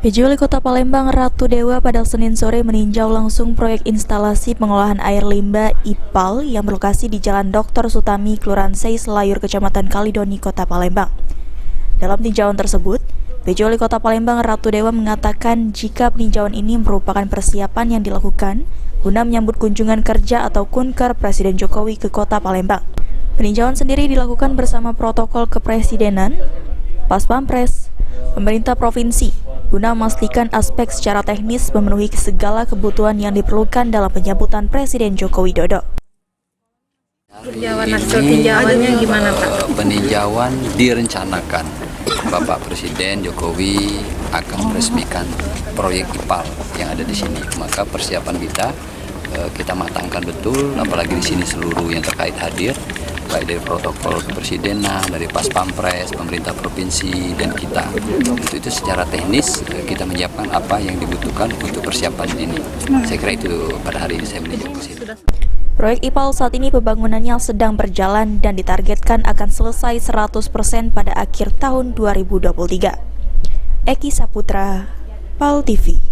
PJ Wali Kota Palembang Ratu Dewa pada Senin sore meninjau langsung proyek instalasi pengolahan air limbah IPAL yang berlokasi di Jalan Dr. Sutami, Kelurahan Sei Selayur, Kecamatan Kalidoni, Kota Palembang. Dalam tinjauan tersebut, PJ Wali Kota Palembang Ratu Dewa mengatakan jika peninjauan ini merupakan persiapan yang dilakukan guna menyambut kunjungan kerja atau kunker Presiden Jokowi ke Kota Palembang. Peninjauan sendiri dilakukan bersama protokol kepresidenan, Pas Pampres, pemerintah provinsi, guna memastikan aspek secara teknis memenuhi segala kebutuhan yang diperlukan dalam penyambutan Presiden Joko Widodo. Hasil tinjauannya gimana, Pak? Peninjauan direncanakan Bapak Presiden Jokowi akan meresmikan proyek IPAL yang ada di sini. Maka persiapan kita matangkan betul, apalagi di sini seluruh yang terkait hadir, baik dari protokol kepresidenan, dari Pas Pampres, pemerintah provinsi, dan kita. Untuk itu secara teknis kita menyiapkan apa yang dibutuhkan untuk persiapan ini. Saya kira itu pada hari ini saya meninjau ke sini. Proyek IPAL saat ini pembangunannya sedang berjalan dan ditargetkan akan selesai 100% pada akhir tahun 2023. Eki Saputra, PAL TV.